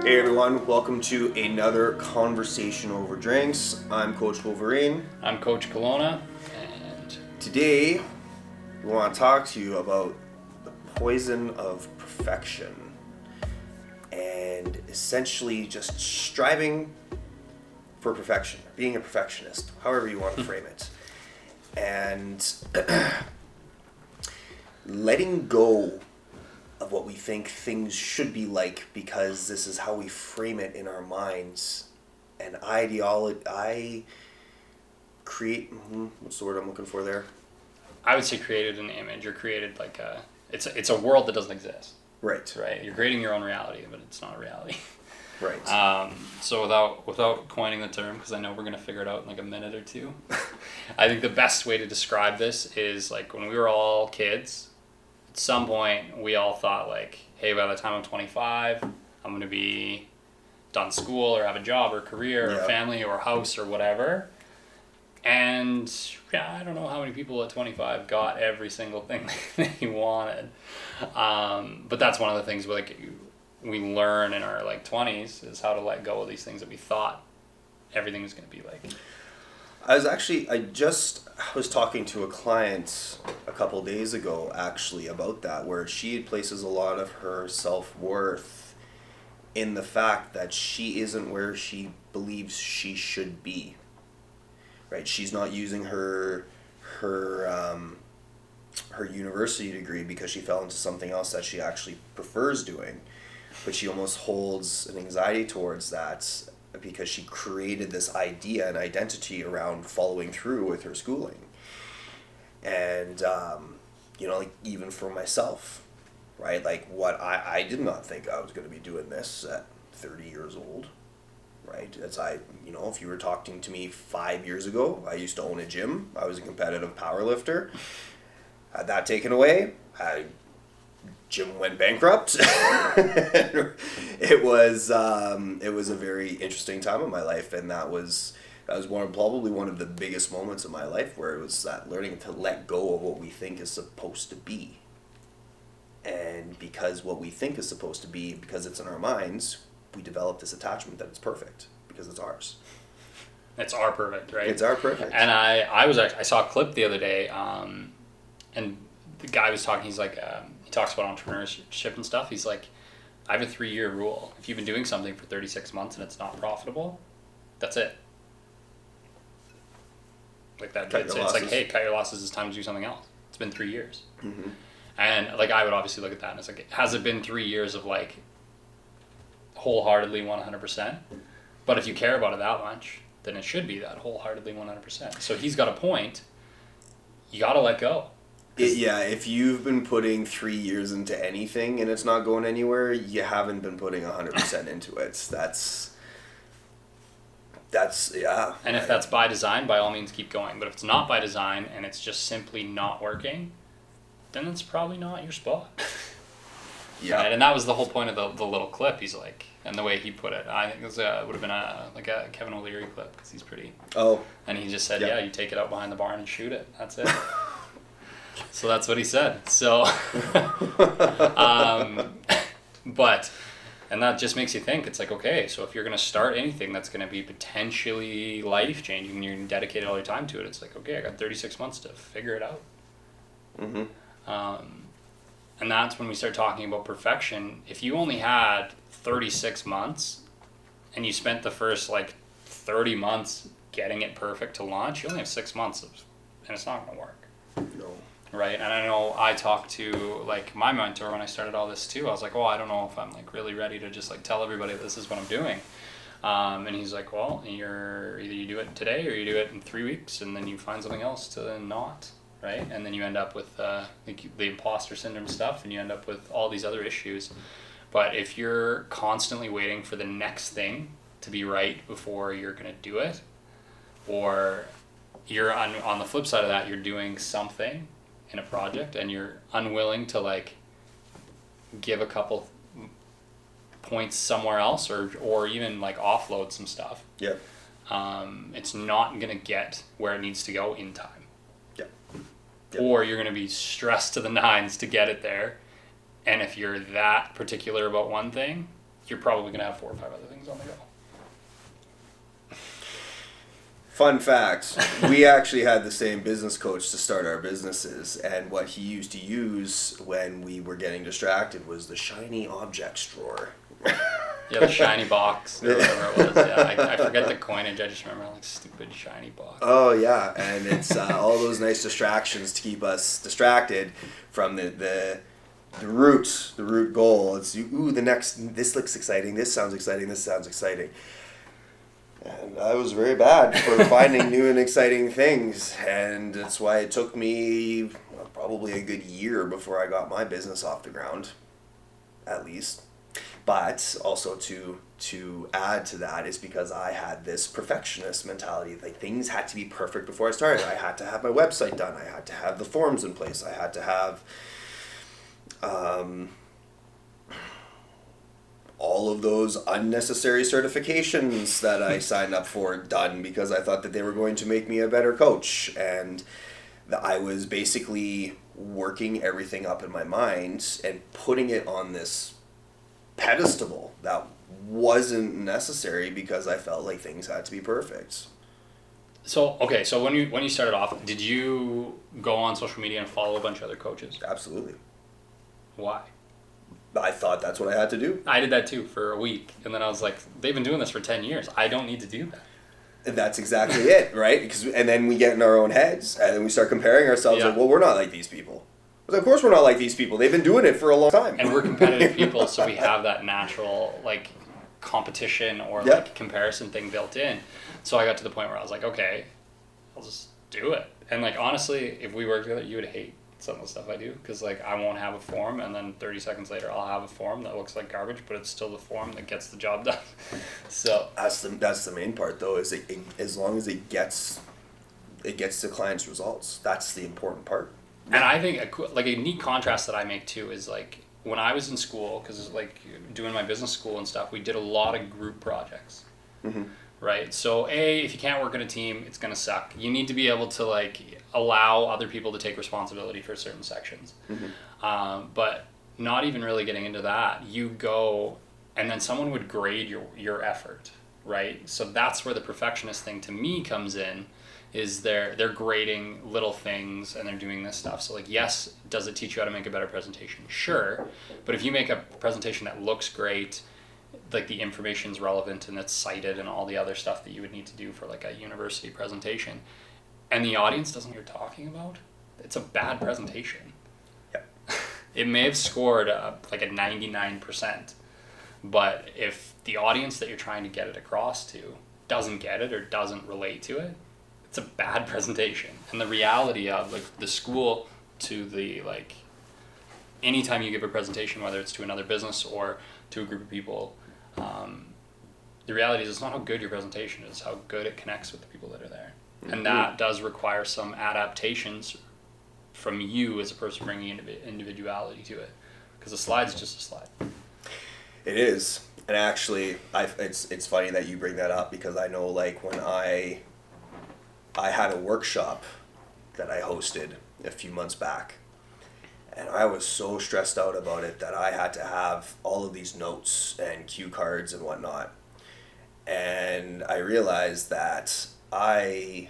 Hey everyone, welcome to another Conversation Over Drinks. I'm Coach Wolverine. I'm Coach Kelowna, and today we want to talk to you about the poison of perfection and essentially just striving for perfection, being a perfectionist, however you want to frame it, and letting go of what we think things should be like because this is how we frame it in our minds. And I create, what's the word I'm looking for there? I would say created an image or created like it's a world that doesn't exist. Right. Right. You're creating your own reality, but it's not a reality. Right. So without coining the term, because I know we're gonna figure it out in like a minute or two, I think the best way to describe this is like when we were all kids. At some point, we all thought like, hey, by the time I'm 25, I'm going to be done school or have a job or career or family or house or whatever. And yeah, I don't know how many people at 25 got every single thing they wanted. But that's one of the things we learn in our like 20s is how to let go of these things that we thought everything was going to be like. I was talking to a client a couple days ago actually about that, where she places a lot of her self-worth in the fact that she isn't where she believes she should be. Right? She's not using her university degree because she fell into something else that she actually prefers doing, but she almost holds an anxiety towards that because she created this idea and identity around following through with her schooling. And, like even for myself, right? Like what I did not think I was going to be doing this at 30 years old, right? If you were talking to me 5 years ago, I used to own a gym. I was a competitive power lifter. Had that taken away. Gym went bankrupt. It was a very interesting time in my life, and that was probably one of the biggest moments of my life, where it was that learning to let go of what we think is supposed to be. And because what we think is supposed to be, because it's in our minds, we develop this attachment that it's perfect because it's ours. It's our perfect, right? It's our perfect. And I saw a clip the other day, and the guy was talking. He's like, he talks about entrepreneurship and stuff. He's like, I have a 3-year rule. If you've been doing something for 36 months and it's not profitable, that's it. Like that. It's like, hey, cut your losses. It's time to do something else. It's been 3 years. Mm-hmm. And like, I would obviously look at that and it's like, has it been 3 years of like wholeheartedly 100%? But if you care about it that much, then it should be that wholeheartedly 100%. So he's got a point. You got to let go. If you've been putting 3 years into anything and it's not going anywhere, you haven't been putting 100% into it. That's And if that's by design, by all means keep going. But if it's not by design and it's just simply not working, then it's probably not your spot. Yeah. Right? And that was the whole point of the little clip. He's like, and the way he put it, I think it would have been a Kevin O'Leary clip because he's pretty. Oh. And he just said, you take it out behind the barn and shoot it. That's it. So that's what he said. So, and that just makes you think. It's like, okay, so if you're going to start anything that's going to be potentially life-changing and you're going to dedicate all your time to it, it's like, okay, I got 36 months to figure it out. Mm-hmm. And that's when we start talking about perfection. If you only had 36 months and you spent the first 30 months getting it perfect to launch, you only have 6 months and it's not going to work. No. Right. And I know I talked to my mentor when I started all this too. I was like, I don't know if I'm really ready to just tell everybody this is what I'm doing. And he's like, well, either you do it today or you do it in 3 weeks and then you find something else to not. Right. And then you end up with the imposter syndrome stuff and you end up with all these other issues. But if you're constantly waiting for the next thing to be right before you're going to do it, or you're on the flip side of that, you're doing something in a project and you're unwilling to give a couple points somewhere else or even offload some stuff. Yep. It's not going to get where it needs to go in time. Yep. Or you're going to be stressed to the nines to get it there. And if you're that particular about one thing, you're probably going to have 4 or 5 other things on the go. Fun fact, we actually had the same business coach to start our businesses, and what he used to use when we were getting distracted was the shiny objects drawer. Yeah, the shiny box or whatever it was. Yeah, I forget the coinage. I just remember like stupid shiny box. Oh yeah, and it's all those nice distractions to keep us distracted from the root goal. It's this looks exciting, this sounds exciting, this sounds exciting. And I was very bad for finding new and exciting things, and that's why it took me probably a good year before I got my business off the ground, at least. But also to add to that is because I had this perfectionist mentality. Like, things had to be perfect before I started. I had to have my website done. I had to have the forms in place. I had to have all of those unnecessary certifications that I signed up for done because I thought that they were going to make me a better coach. And I was basically working everything up in my mind and putting it on this pedestal that wasn't necessary because I felt like things had to be perfect. So when you started off, did you go on social media and follow a bunch of other coaches? Absolutely. Why? I thought that's what I had to do. I did that too for a week, and then I was like, they've been doing this for 10 years. I don't need to do that. And that's exactly it, right? And then we get in our own heads, and then we start comparing ourselves like, well, we're not like these people. But of course we're not like these people. They've been doing it for a long time. And we're competitive people, so we have that natural, like, competition or, like, comparison thing built in. So I got to the point where I was like, okay, I'll just do it. And, like, honestly, if we worked together, you would hate some of the stuff I do, because like I won't have a form, and then 30 seconds later I'll have a form that looks like garbage, but it's still the form that gets the job done. So that's the main part, though, is as long as it gets the client's results. That's the important part. And I think a neat contrast that I make too is like when I was in school, because like doing my business school and stuff, we did a lot of group projects. Mm-hmm. Right? So if you can't work in a team, it's going to suck. You need to be able to like allow other people to take responsibility for certain sections. Mm-hmm. But not even really getting into that. You go and then someone would grade your effort, right? So that's where the perfectionist thing to me comes in, is they're grading little things and they're doing this stuff. So like, yes, does it teach you how to make a better presentation? Sure. But if you make a presentation that looks great, like the information's relevant and it's cited and all the other stuff that you would need to do for like a university presentation, and the audience doesn't know what you're talking about, it's a bad presentation. Yep. It may have scored like a 99%, but if the audience that you're trying to get it across to doesn't get it or doesn't relate to it, it's a bad presentation. And the reality of like the school to the like, anytime you give a presentation, whether it's to another business or to a group of people, the reality is it's not how good your presentation is, how good it connects with the people that are there. Mm-hmm. And that does require some adaptations from you as a person bringing individuality to it, because a slide's just a slide. It is. And actually, it's funny that you bring that up, because I know like when I had a workshop that I hosted a few months back, and I was so stressed out about it that I had to have all of these notes and cue cards and whatnot. And I realized that I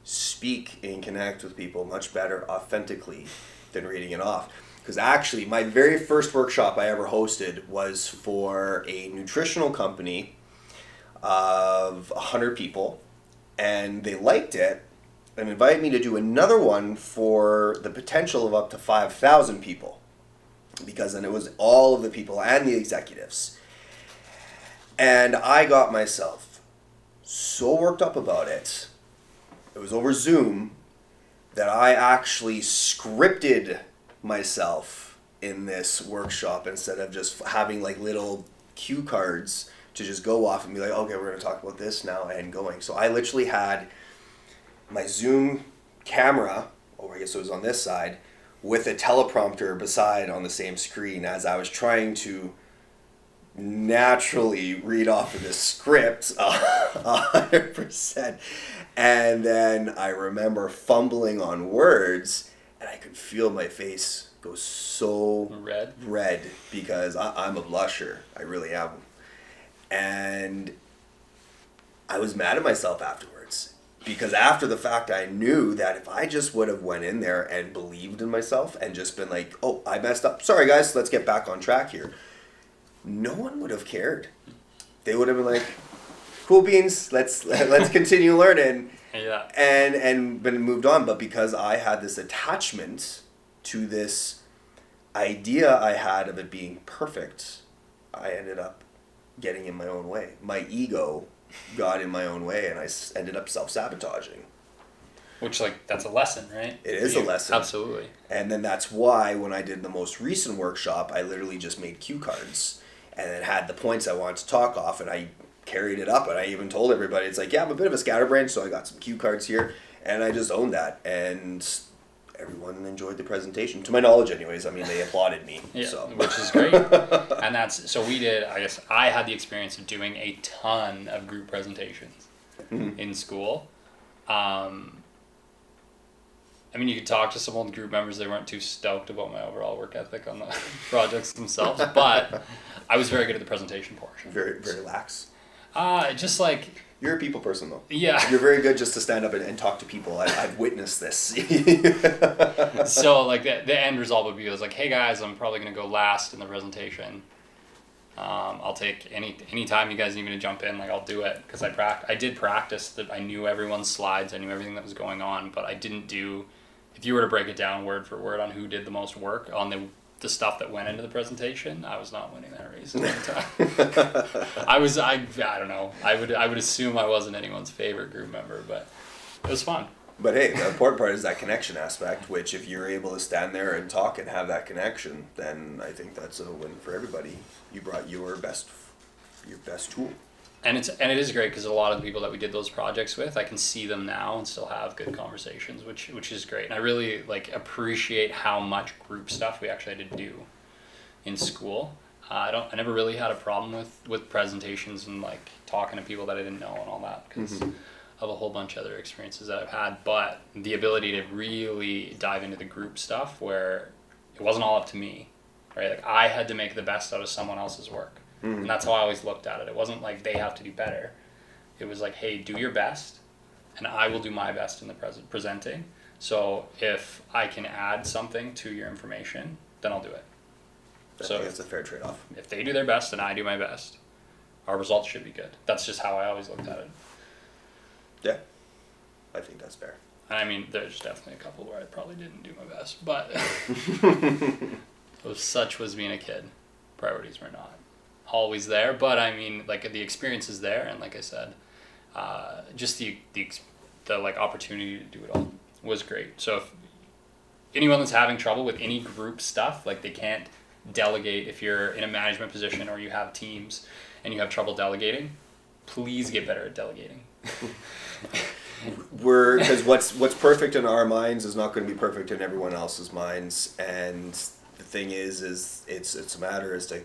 speak and connect with people much better authentically than reading it off. Because actually, my very first workshop I ever hosted was for a nutritional company of 100 people. And they liked it and invited me to do another one for the potential of up to 5,000 people, because then it was all of the people and the executives. And I got myself so worked up about it. It was over Zoom, that I actually scripted myself in this workshop instead of just having like little cue cards to just go off and be like, okay, we're going to talk about this now and going. So I literally had my Zoom camera, or I guess it was on this side, with a teleprompter beside on the same screen as I was trying to naturally read off of this script 100%. And then I remember fumbling on words, And I could feel my face go so red because I'm a blusher. I really am. And I was mad at myself afterwards because after the fact I knew that if I just would have went in there and believed in myself and just been like, oh, I messed up. Sorry guys, let's get back on track here. No one would have cared. They would have been like, cool beans, let's continue learning. Yeah. And been moved on. But because I had this attachment to this idea I had of it being perfect, I ended up getting in my own way. My ego got in my own way, and I ended up self-sabotaging. Which, like, that's a lesson, right? It is a lesson. Absolutely. And then that's why when I did the most recent workshop, I literally just made cue cards and it had the points I wanted to talk off, and I carried it up, and I even told everybody, it's like, yeah, I'm a bit of a scatterbrain, so I got some cue cards here, and I just owned that, and everyone enjoyed the presentation. To my knowledge, anyways. I mean, they applauded me. Yeah, so. Which is great. And so we did, I guess, I had the experience of doing a ton of group presentations in school. I mean, you could talk to some old group members, they weren't too stoked about my overall work ethic on the projects themselves, but I was very good at the presentation portion. Very, very lax. Just like... You're a people person, though. Yeah. You're very good just to stand up and talk to people. I've witnessed this. So, like, the end result would be, I was like, hey, guys, I'm probably going to go last in the presentation. I'll take any time you guys need me to jump in, like, I'll do it. Because I did practice that. I knew everyone's slides. I knew everything that was going on. But I didn't do... If you were to break it down word for word on who did the most work on the stuff that went into the presentation, I was not winning that race at the time. I don't know. I would assume I wasn't anyone's favorite group member, but it was fun. But hey, the important part is that connection aspect, which if you're able to stand there and talk and have that connection, then I think that's a win for everybody. You brought your best tool. And it is great because a lot of the people that we did those projects with, I can see them now and still have good conversations, which is great. And I really appreciate how much group stuff we actually had to do in school. I never really had a problem with presentations and like talking to people that I didn't know and all that because of a whole bunch of other experiences that I've had. But the ability to really dive into the group stuff where it wasn't all up to me, right? Like I had to make the best out of someone else's work. And that's how I always looked at it. It wasn't like they have to do better. It was like, hey, do your best, and I will do my best in the presenting. So if I can add something to your information, then I'll do it. I think that's a fair trade-off. If they do their best and I do my best, our results should be good. That's just how I always looked at it. Yeah, I think that's fair. I mean, there's definitely a couple where I probably didn't do my best, but such was being a kid. Priorities were not always there, but I mean, like the experience is there, and like I said, just the like opportunity to do it all was great. So if anyone that's having trouble with any group stuff, like they can't delegate, if you're in a management position or you have teams and you have trouble delegating, please get better at delegating. Because what's perfect in our minds is not going to be perfect in everyone else's minds, and the thing is it's a matter as to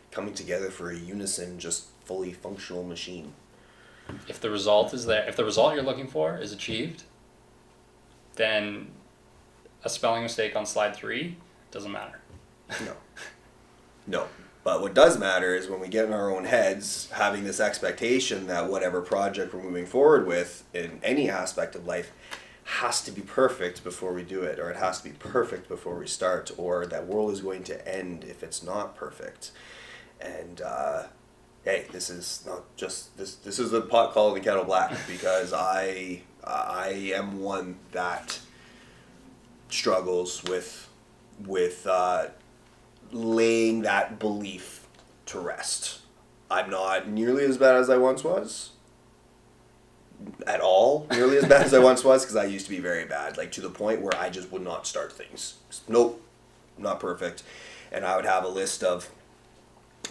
coming together for a unison, just fully functional machine. If the result is there, if the result you're looking for is achieved, then a spelling mistake on slide 3 doesn't matter. No. But what does matter is when we get in our own heads, having this expectation that whatever project we're moving forward with in any aspect of life has to be perfect before we do it, or it has to be perfect before we start, or that world is going to end if it's not perfect. And hey, this is not just this is a pot calling the kettle black, because I am one that struggles with laying that belief to rest. I'm not nearly as bad as I once was. At all, nearly as bad as I once was, because I used to be very bad, like to the point where I just would not start things. Nope, not perfect. And I would have a list of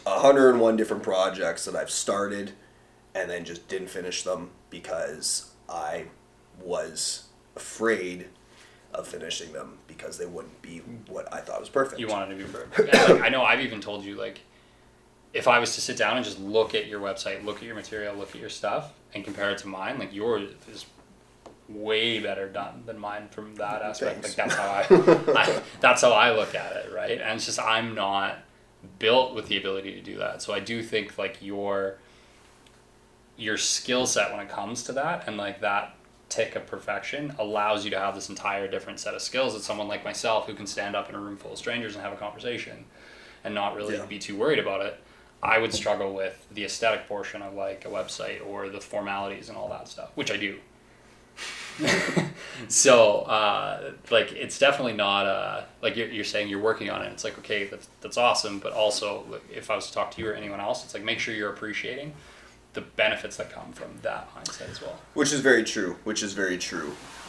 101 different projects that I've started and then just didn't finish them because I was afraid of finishing them because they wouldn't be what I thought was perfect. You wanted to be perfect. And like, I know I've even told you, like, if I was to sit down and just look at your website, look at your material, look at your stuff, and compare it to mine, like yours is way better done than mine from that aspect. Thanks. Like that's how I look at it, right? And it's just I'm not built with the ability to do that. So I do think like your skill set when it comes to that, and like that tick of perfection allows you to have this entire different set of skills that someone like myself, who can stand up in a room full of strangers and have a conversation and not really be too worried about it, I would struggle with the aesthetic portion of like a website or the formalities and all that stuff, which I do. So like it's definitely not like you're saying you're working on it. It's like, okay, that's awesome, but also if I was to talk to you or anyone else, it's like make sure you're appreciating the benefits that come from that mindset as well. Which is very true.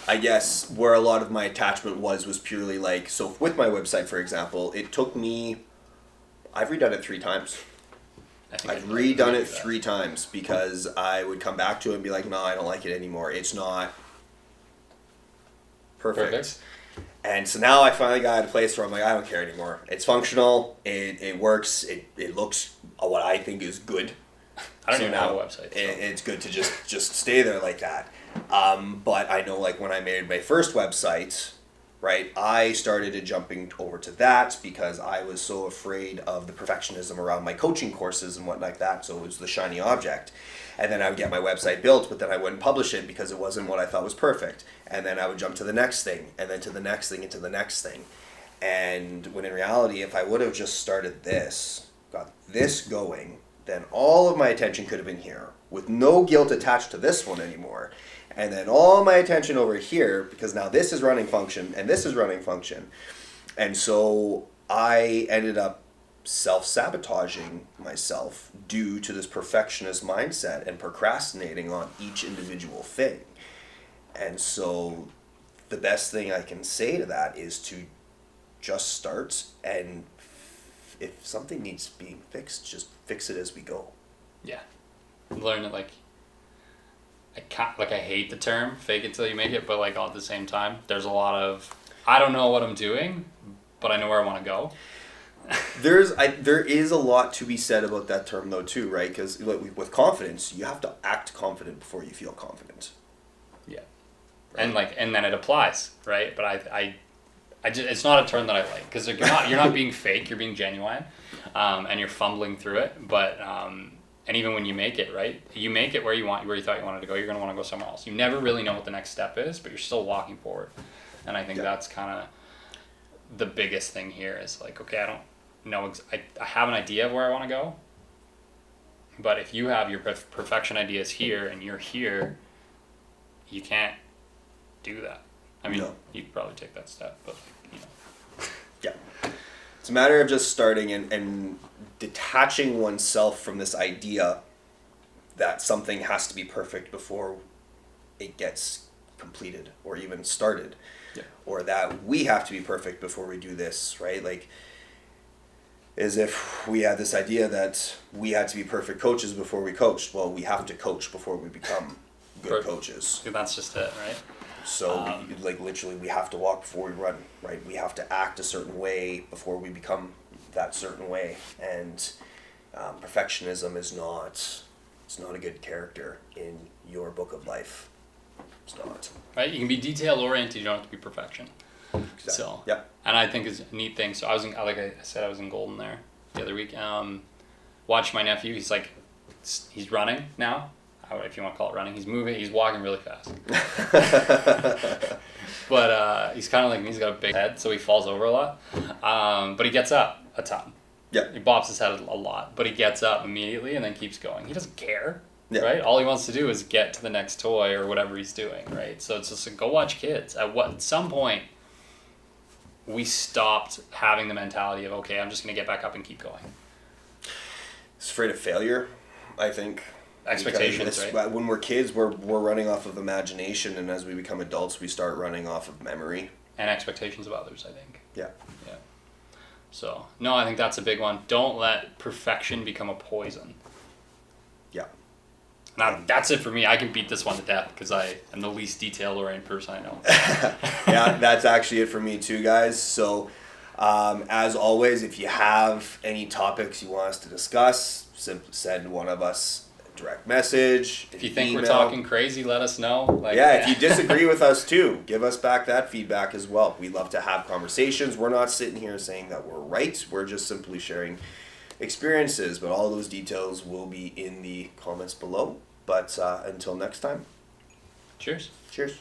I guess where a lot of my attachment was purely like, so with my website, for example, it took me, I've redone it 3 times. I've redone it 3 times because I would come back to it and be like, no, I don't like it anymore. It's not perfect. And so now I finally got at a place where I'm like, I don't care anymore. It's functional. It works. It looks what I think is good. I don't even have a website. So. It's good to just stay there like that. But I know like when I made my first website, right, I started jumping over to that because I was so afraid of the perfectionism around my coaching courses and whatnot like that. So it was the shiny object. And then I would get my website built, but then I wouldn't publish it because it wasn't what I thought was perfect. And then I would jump to the next thing, and then to the next thing, and to the next thing. And when in reality, if I would have just started this, got this going, then all of my attention could have been here with no guilt attached to this one anymore. And then all my attention over here, because now this is running function and this is running function. And so I ended up self-sabotaging myself due to this perfectionist mindset and procrastinating on each individual thing. And so the best thing I can say to that is to just start, and if something needs being fixed, just fix it as we go. Yeah. Learn it like I hate the term fake it till you make it, but like all at the same time, there's a lot of I don't know what I'm doing, but I know where I want to go. There is a lot to be said about that term though too, right? Because with confidence, you have to act confident before you feel confident. Yeah. Right? And then it applies, right? But I just, it's not a term that I like because you're not being fake, you're being genuine, and you're fumbling through it. But and even when you make it, right, you make it where you thought you wanted to go. You're gonna want to go somewhere else. You never really know what the next step is, but you're still walking forward. And I think that's kind of the biggest thing here is like, okay, I don't know. I have an idea of where I want to go, but if you have your perfection ideas here and you're here, you can't do that. I mean, you could probably take that step, but you know. Yeah. It's a matter of just starting and detaching oneself from this idea that something has to be perfect before it gets completed or even started. Yeah. Or that we have to be perfect before we do this, right? Like, as if we had this idea that we had to be perfect coaches before we coached. Well, we have to coach before we become good coaches. That's just it, right? So, literally, we have to walk before we run, right? We have to act a certain way before we become that certain way. And perfectionism is not a good character in your book of life. It's not. Right? You can be detail-oriented, you don't have to be perfection. Exactly. So, yeah. And I think it's a neat thing. So like I said, I was in Golden there the other week. Watched my nephew. He's running now. If you want to call it running, he's moving. He's walking really fast. But he's kind of like me. He's got a big head, so he falls over a lot. But he gets up a ton. Yeah. He bops his head a lot, but he gets up immediately and then keeps going. He doesn't care. Yeah. Right? All he wants to do is get to the next toy or whatever he's doing, right? So it's just like, go watch kids. At some point, we stopped having the mentality of, okay, I'm just going to get back up and keep going. It's afraid of failure, I think. Expectations, right? When we're kids, we're running off of imagination, and as we become adults, we start running off of memory. And expectations of others, I think. Yeah. Yeah. So, no, I think that's a big one. Don't let perfection become a poison. Yeah. Now, that's it for me. I can beat this one to death because I am the least detail-oriented person I know. Yeah, that's actually it for me too, guys. So, as always, if you have any topics you want us to discuss, send one of us direct message. If you think email. we're talking crazy, let us know. Like, yeah, if you disagree with us too, give us back that feedback as well. We love to have conversations. We're not sitting here saying that we're right. We're just simply sharing experiences, but all those details will be in the comments below. But until next time. Cheers. Cheers.